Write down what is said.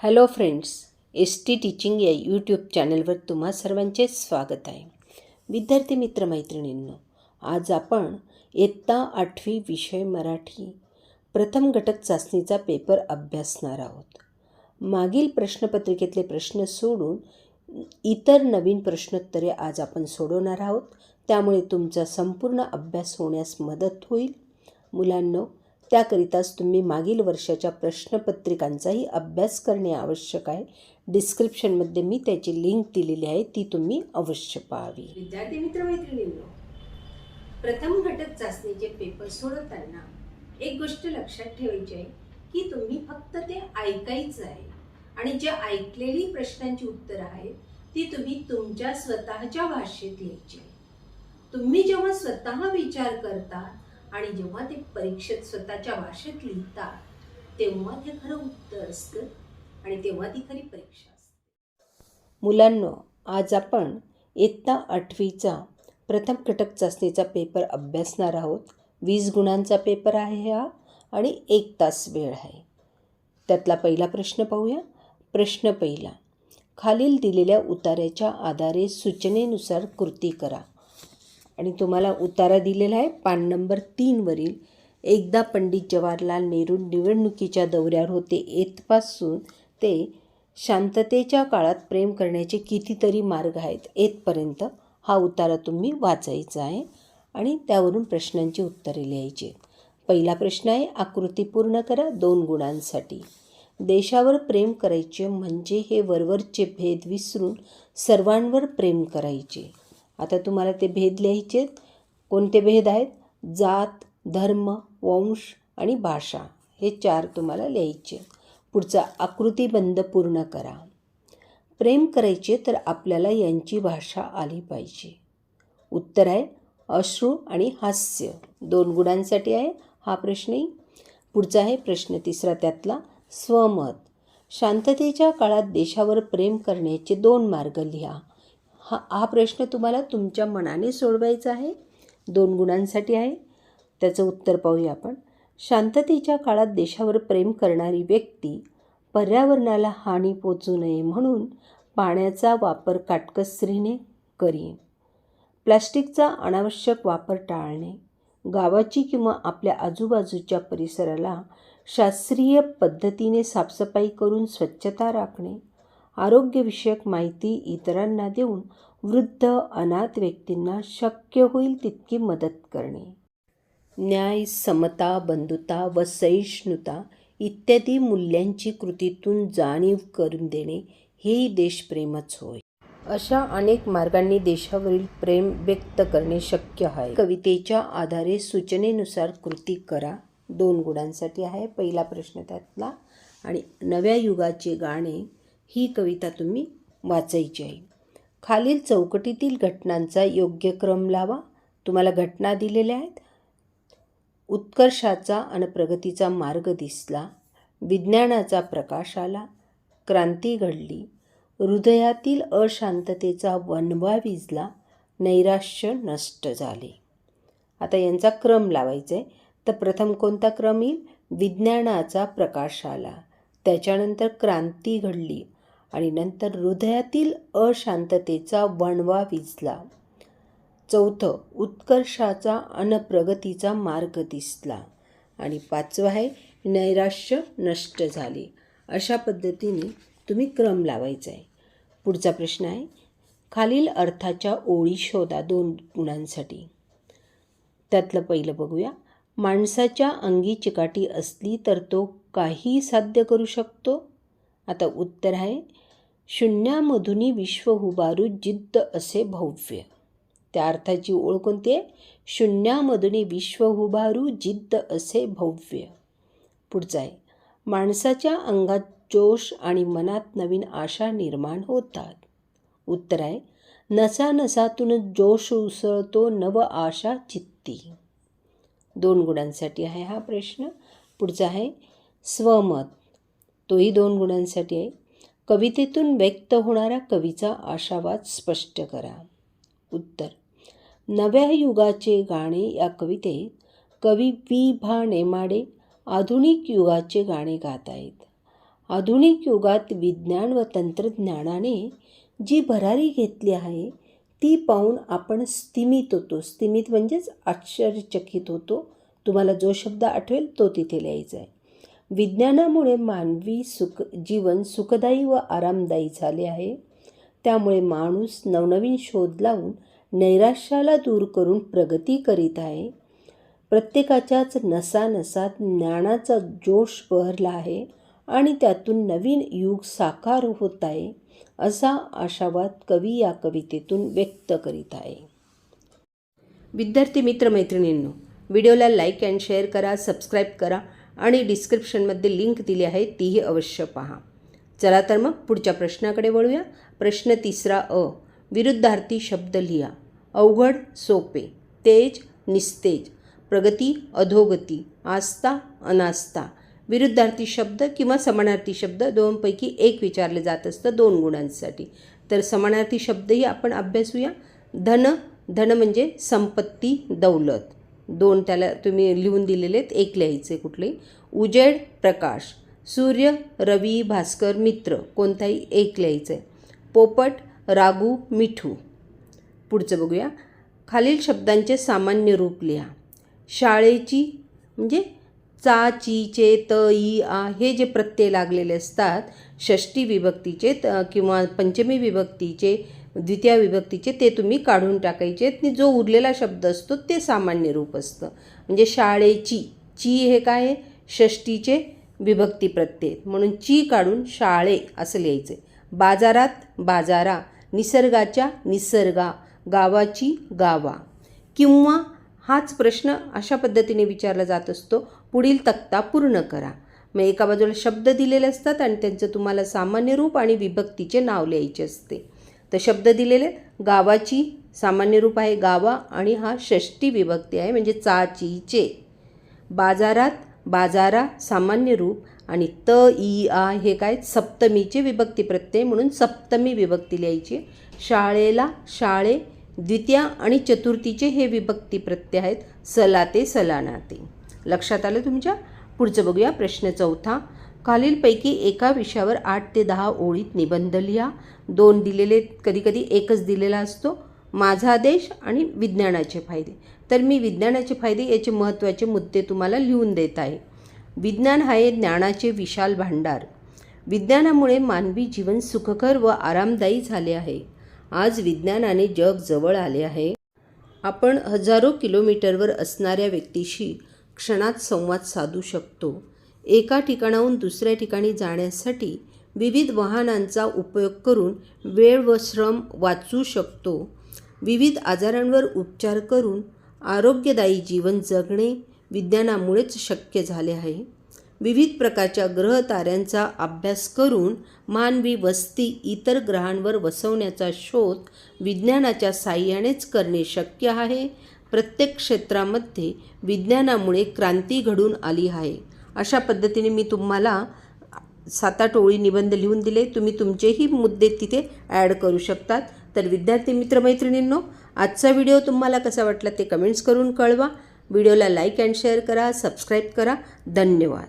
Hello friends, ST teaching या YouTube चॅनलवर तुम्हा सर्वांचे स्वागत आहे. विद्यार्थी मित्रमैत्रिणींनो, आज आपण इयत्ता 8वी विषय मराठी प्रथम घटक चाचणीचा पेपर अभ्यासणार आहोत. मागील प्रश्नपत्रिकेतले प्रश्न सोडून इतर नवीन प्रश्नोत्तरे आज आपण सोडवणार आहोत. त्यामुळे तुमचा संपूर्ण अभ्यास होण्यास मदत होईल. मुलांनो, त्याकरिताच तुम्ही मागील वर्षाच्या प्रश्नपत्रिकांचाही अभ्यास करणे आवश्यक आहे. डिस्क्रिप्शनमध्ये मी त्याची लिंक दिलेली आहे, ती तुम्ही अवश्य पाहावी. विद्यार्थी मित्रमैत्रिणींनो, प्रथम घटक चाचणीचे पेपर सोडवताना एक गोष्ट लक्षात ठेवायची आहे की तुम्ही फक्त ते ऐकायचं आहे आणि जे ऐकलेली प्रश्नांची उत्तरं आहेत ती तुम्ही तुमच्या स्वतःच्या भाषेत लिहायची आहे. तुम्ही जेव्हा स्वतः विचार करता आणि जेव्हा ते परीक्षेत स्वतःच्या भाषेत लिहितात तेव्हा ते खरं उत्तर असतं आणि तेव्हा ती खरी परीक्षा असते. मुलांनो, आज आपण इयत्ता 8वीचा प्रथम घटक चाचणीचा पेपर अभ्यासणार आहोत. 20 गुणांचा पेपर आहे हा आणि 1 तास वेळ आहे. त्यातला पहिला प्रश्न पाहूया. प्रश्न पहिला, खालील दिलेल्या उतार्याच्या आधारे सूचनेनुसार कृती करा. आणि तुम्हाला उतारा दिलेला आहे पान नंबर 3 वरील. एकदा पंडित जवाहरलाल नेहरू निवडणुकीच्या दौऱ्यावर होते. येथपासून ते शांततेच्या काळात प्रेम करण्याचे कितीतरी मार्ग आहेत, येथपर्यंत हा उतारा तुम्ही वाचायचा आहे आणि त्यावरून प्रश्नांची उत्तरे लिहायची. पहिला प्रश्न आहे, आकृती पूर्ण करा 2 गुणांसाठी. देशावर प्रेम करायचे म्हणजे हे वरवरचे भेद विसरून सर्वांवर प्रेम करायचे. आता तुम्हाला ते भेद लिहायचे. कोणते भेद आहेत? जात, धर्म, वंश आणि भाषा, हे 4 तुम्हाला लिहायचे. पुढचा, आकृतीबंध पूर्ण करा. प्रेम करायचे तर आपल्याला यांची भाषा आली पाहिजे. उत्तर आहे अश्रू आणि हास्य. 2 गुणांसाठी आहे हा प्रश्नही. पुढचा आहे प्रश्न तिसरा, त्यातला स्वमत. शांततेच्या काळात देशावर प्रेम करण्याचे 2 मार्ग लिहा. हा प्रश्न तुम्हाला तुमच्या मनाने सोडवायचा आहे. 2 गुणांसाठी आहे. त्याचं उत्तर पाहूया आपण. शांततेच्या काळात देशावर प्रेम करणारी व्यक्ती पर्यावरणाला हानी पोचू नये म्हणून पाण्याचा वापर काटकसरीने करीन. प्लास्टिकचा अनावश्यक वापर टाळणे. गावाची किंवा आपल्या आजूबाजूच्या परिसराला शास्त्रीय पद्धतीने साफसफाई करून स्वच्छता राखणे. आरोग्यविषयक माहिती इतरांना देऊन वृद्ध अनाथ व्यक्तींना शक्य होईल तितकी मदत करणे. न्याय, समता, बंधुता व सहिष्णुता इत्यादी मूल्यांची कृतीतून जाणीव करून देणे हेही देशप्रेमच होय. अशा अनेक मार्गांनी देशावरील प्रेम व्यक्त करणे शक्य आहे. कवितेच्या आधारे सूचनेनुसार कृती करा. 2 गुणांसाठी आहे पहिला प्रश्न त्यातला. आणि नव्या युगाचे गाणे ही कविता तुम्ही वाचायची आहे. खालील चौकटीतील घटनांचा योग्य क्रम लावा. तुम्हाला घटना दिलेल्या आहेत. उत्कर्षाचा आणि प्रगतीचा मार्ग दिसला. विज्ञानाचा प्रकाश आला. क्रांती घडली. हृदयातील अशांततेचा वणवा विझला. नैराश्य नष्ट झाले. आता यांचा क्रम लावायचा आहे. तर प्रथम कोणता क्रम येईल? विज्ञानाचा प्रकाश आला, त्याच्यानंतर क्रांती घडली आणि नंतर हृदयातील अशांततेचा वणवा विझला. चौथं, उत्कर्षाचा आणि प्रगतीचा मार्ग दिसला आणि 5वं आहे नैराश्य नष्ट झाले. अशा पद्धतीने तुम्ही क्रम लावायचा आहे. पुढचा प्रश्न आहे, खालील अर्थाच्या ओळी शोधा 2 गुणांसाठी. त्यातलं पहिलं बघूया. माणसाच्या अंगी चिकाटी असली तर तो काही साध्य करू शकतो. आता उत्तर आहे शून्यामधून विश्व उभारू जिद्द असे भव्य. त्या अर्थाची ओळ कोणती आहे? शून्यामधून विश्व उभारू जिद्द असे भव्य. पुढचा आहे, माणसाच्या अंगात जोश आणि मनात नवीन आशा निर्माण होतात. उत्तर आहे नसानसातून जोश उसळतो नव आशा चित्ती. 2 गुणांसाठी आहे हा प्रश्न. पुढचा आहे स्वमत. तोही 2 गुणांसाठी आहे. कवितेतून व्यक्त होणारा कवीचा आशावाद स्पष्ट करा. उत्तर, नव्या युगाचे गाणे या कवितेत कवी वि. भा. नेमाडे आधुनिक युगाचे गाणे गात आहेत. आधुनिक युगात विज्ञान व तंत्रज्ञानाने जी भरारी घेतली आहे ती पाहून आपण स्तिमित होतो. स्तिमित म्हणजेच आश्चर्यचकित होतो. तुम्हाला जो शब्द आठवेल तो तिथे लिहायचा आहे. विज्ञानामुळे मानवी जीवन सुखदायी व आरामदायी झाले आहे. त्यामुळे माणूस नवनवीन शोध लावून नैराश्याला दूर करून प्रगती करीत आहे. प्रत्येकाच्याच नसानसात ज्ञानाचा जोश बहरला आहे आणि त्यातून नवीन युग साकार होत आहे असा आशावाद कवी या कवितेतून व्यक्त करीत आहे. विद्यार्थी मित्रमैत्रिणींनो, व्हिडिओला लाईक अँड शेअर करा, सबस्क्राईब करा आणि डिस्क्रिप्शनमध्ये लिंक दिली आहे तीही अवश्य पहा. चला तर मग पुढच्या प्रश्नाकडे वळूया. प्रश्न 3 अ. विरुद्धार्थी शब्द लिहा. अवघड सोपे, तेज निस्तेज, प्रगती अधोगती, आस्था अनास्था. विरुद्धार्थी शब्द किंवा समानार्थी शब्द दोनपैकी एक विचारले जात असतं 2 गुणांसाठी. तर समानार्थी शब्दही आपण अभ्यासूया. धन, धन म्हणजे संपत्ती दौलत, 2 त्याला तुम्ही लिहून दिलेले आहेत, 1 लिहायचे कुठले. उजेड प्रकाश, सूर्य रवी भास्कर मित्र, कोणताही 1 लिहायचं आहे. पोपट रागू मिठू. पुढचं बघूया. खालील शब्दांचे सामान्य रूप लिहा. शाळेची म्हणजे चा ची चे त ई आ हे जे प्रत्यय लागलेले असतात षष्टी विभक्तीचे किंवा पंचमी विभक्तीचे द्वितीय विभक्तीचे ते तुम्ही काढून टाकायचे आणि जो उरलेला शब्द असतो ते सामान्य रूप असतं. म्हणजे शाळेची, ची हे काय आहे, षष्टीचे विभक्ती प्रत्यय म्हणून ची काढून शाळे असं लिहायचे. बाजारात बाजारा, निसर्गाच्या निसर्गा, गावाची गावा. किंवा हाच प्रश्न अशा पद्धतीने विचारला जात असतो, पुढील तक्ता पूर्ण करा. मग एका बाजूला शब्द दिलेले असतात आणि त्यांचं तुम्हाला सामान्य रूप आणि विभक्तीचे नाव लिहायचे असते. तर शब्द दिलेले, गावाची सामान्य रूप आहे गावा आणि हा षष्टी विभक्ती आहे म्हणजे चा ची चे. बाजारात बाजारा सामान्य रूप आणि त ई आ हे काय सप्तमीचे विभक्ती प्रत्यय म्हणून सप्तमी विभक्ती लिहायची. शाळेला शाळे द्वितीय आणि चतुर्थीचे हे विभक्ती प्रत्यय आहेत. सलाते सलानाते. लक्षात आलं तुमच्या? पुढचं बघूया. प्रश्न 4. खालीलपैकी एका विषयावर 8 ते 10 ओळीत निबंध लिहा. 2 दिलेले, कधीकधी 1च दिलेला असतो. माझा देश आणि विज्ञानाचे फायदे. तर मी विज्ञानाचे फायदे याचे महत्त्वाचे मुद्दे तुम्हाला लिहून देत आहे. विज्ञान आहे ज्ञानाचे विशाल भांडार. विज्ञानामुळे मानवी जीवन सुखकर व आरामदायी झाले आहे. आज विज्ञानाने जग जवळ आले आहे. आपण हजारो किलोमीटरवर असणाऱ्या व्यक्तीशी क्षणात संवाद साधू शकतो. एका ठिकाणाहून दुसऱ्या ठिकाणी जाण्यासाठी विविध वाहनांचा उपयोग करून वेळ व श्रम वाचवू शकतो. विविध आजारांवर उपचार करून आरोग्यदायी जीवन जगणे विज्ञानामुळेच शक्य झाले आहे. विविध प्रकारच्या ग्रह ताऱ्यांचा अभ्यास करून मानवी वस्ती इतर ग्रहांवर वसवण्याचा शोध विज्ञानाच्या साहाय्यानेच करणे शक्य आहे. प्रत्येक क्षेत्रामध्ये विज्ञानामुळे क्रांती घडून आली आहे. अशा पद्धतीने मी तुम्हाला 7-8 ओळी निबंध लिहून दिले. तुम्ही तुमचेही मुद्दे तिथे ॲड करू शकतात. तर विद्यार्थी मित्रमैत्रिणींनो, आजचा व्हिडिओ तुम्हाला कसा वाटला ते कमेंट्स करून कळवा. व्हिडिओला लाईक अँड शेअर करा, सबस्क्राईब करा. धन्यवाद.